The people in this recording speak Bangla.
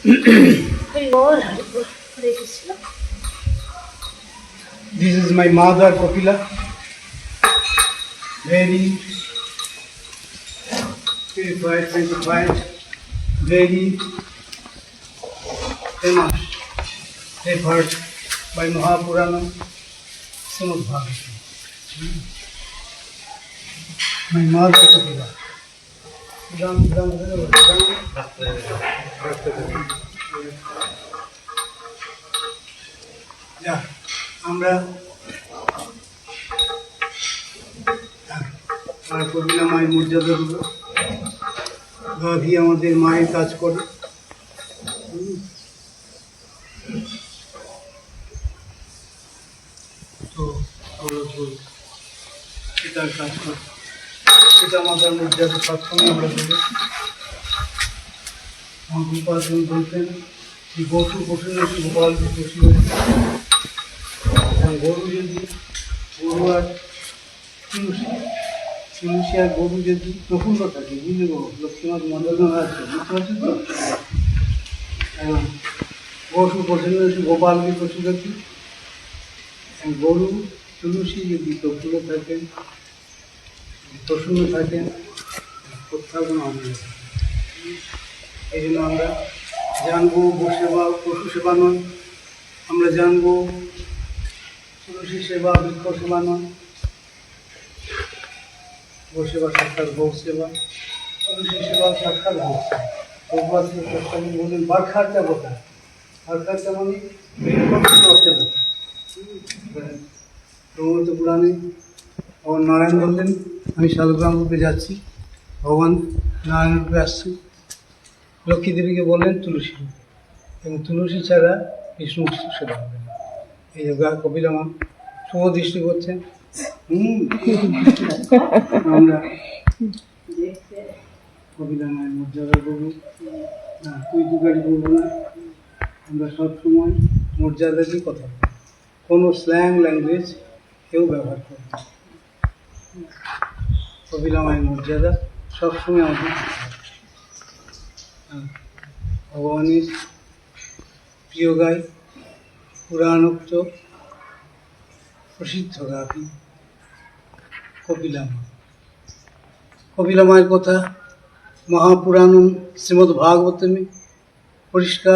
This is my mother Kapila, very purified, sanctified, very famous, referred by Mahapurana, Srimad Bhagavatam. My mother Kapila. আমরা কপিলা মায়ের মর্যাদা দেব। গাভী আমাদের মায়ের কাজ করে। তো সেটার কাজ করে, সেটা আমাদের মর্যাদা সবসময় আমরা দেবো। আমার উপার্জন বলতেন যে গরু পশু নাকি গোপাল পশু, গরু যদি গরু আর তুলসী আর গরু যদি প্রফুল্ল থাকে, বুঝলে গো, লক্ষ্মীনাথ মন্ডল আছে, বুঝতে পারছেন তো? পশু পশু নাকি গোপালকে পশু রাখি, গরু তুলসী যদি প্রফুল্ল থাকেন, প্রসন্ন থাকেন, কোথাও কোনো অভাব। এই জন্য আমরা জানবো গোসেবা পশু সেবা নয়, আমরা জানবো তুলসী সেবা বৃক্ষ সেবা নয়, গোসেবা সাক্ষাৎ গৌ সেবা, তুলসী সেবা সাক্ষাৎ গৌ সেবা। বললেন বারখার দেবতা, বারখার মানে দেবতা। ব্রহ্মত পুরাণে ভগবান নারায়ণ বললেন আমি শালগ্রাম রূপে যাচ্ছি, ভগবান নারায়ণ রূপে আসছি। লক্ষ্মী দেবীকে বললেন তুলসী রূপে, এবং তুলসী ছাড়া বিষ্ণু সেবা হবে না। এই যে কপিলা মা শুভ দৃষ্টি করছেন। আমরা কপিলা মায়ের মর্যাদা করবো না, তুই দুগাড়ি করবো না। আমরা সবসময় মর্যাদা দিয়ে কথা বলবো, কোনো স্ল্যাং ল্যাঙ্গুয়েজ কেউ ব্যবহার করবে না। কপিলা মায়ের মর্যাদা সবসময় আমাদের ভগবানের প্রিয় গাই, পুরাণোক্ত প্রসিদ্ধ গাভী কপিলা মা। কপিলা মায়ের কথা মহাপুরাণম শ্রীমদ্ ভাগবতমে পরিষ্কার